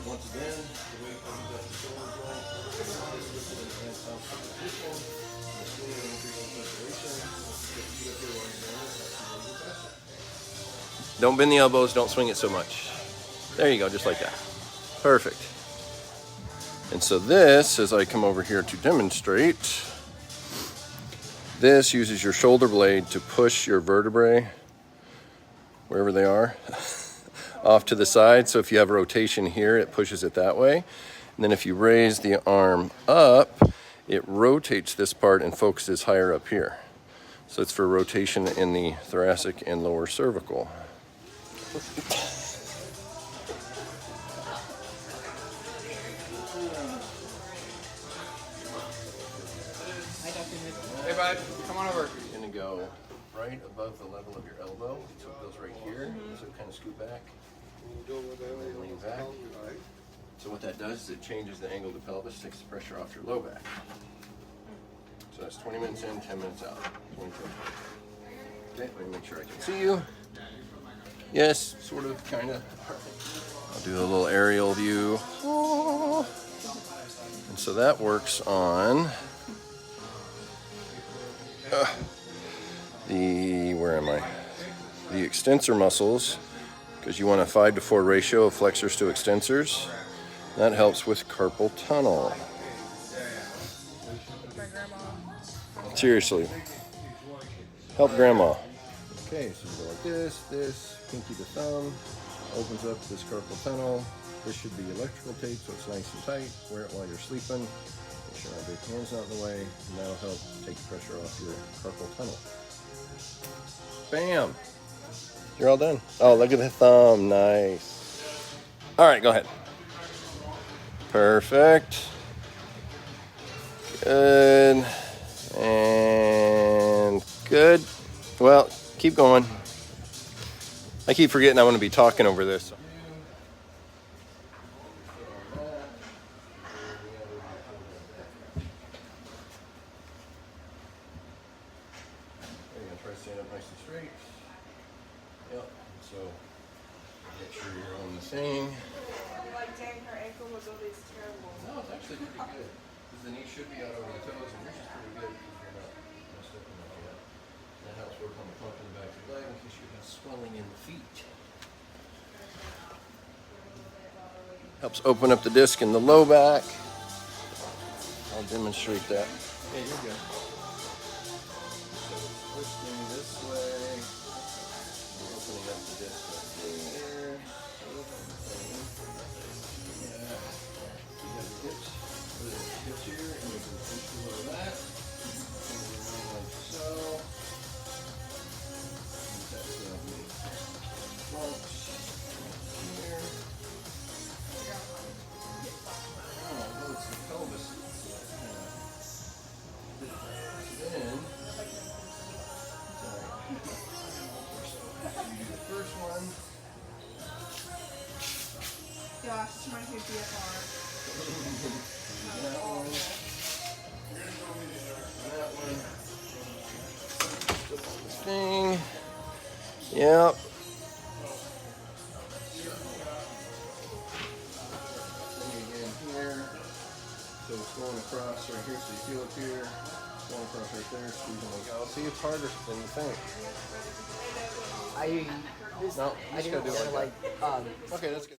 once again, the weight comes up the shoulder joint, this lifted in the hand top position, the squeeze and increase in separation, just keep up your while you're doing this, that's the faster. Don't bend the elbows, don't swing it so much. There you go, just like that. Perfect. And so this, as I come over here to demonstrate, this uses your shoulder blade to push your vertebrae, wherever they are, off to the side. So if you have a rotation here, it pushes it that way. And then if you raise the arm up, it rotates this part and focuses higher up here. So it's for rotation in the thoracic and lower cervical. Hey bud, come on over. You're gonna go right above the level of your elbow, so it goes right here. So kind of scoot back, and lean back. So what that does is it changes the angle of the pelvis, takes the pressure off your low back. So that's 20 minutes in, 10 minutes out. 20, 20. Okay, let me make sure I can see you. Yes, sort of, kind of. I'll do a little aerial view. And so that works on where am I? The extensor muscles, because you want a 5-to-4 ratio of flexors to extensors. That helps with carpal tunnel. Seriously. Help grandma. Okay, so you go like this, pinky to thumb, opens up this carpal tunnel. This should be electrical tape, so it's nice and tight. Wear it while you're sleeping. Make sure my big hand's not in the way, and that'll help take the pressure off your carpal tunnel. Bam! You're all done. Oh, look at the thumb. Nice. All right, go ahead. Perfect. Good. And good. Well, keep going. I keep forgetting I want to be talking over this. Try to stand up nice and straight. Yep. So make sure you're on the thing. Like, dang, her ankle was always terrible. No, it's actually pretty good. Because the knee should be out over the toes, and yours is pretty good because you're not messed up enough yet. That helps work on the pump in the back of the leg in case you have swelling in the feet. Helps open up the disc in the low back. I'll demonstrate that. Yeah, you're good. Twisting this way, opening up the disc right here. Yeah. You have the hips, hips here, and you can push below that. Like so. And that's going to be lumps here. Oh, no, it's the pelvis. Then. First one. Gosh, this reminds me of BFR. That one. That one. Step on this thing. Yep. Thing again here. So it's going across right here. So you feel it here. Going across right there. Squeezing like out. See, it's harder than you think. No, I just gotta do it like like that. Okay, that's good.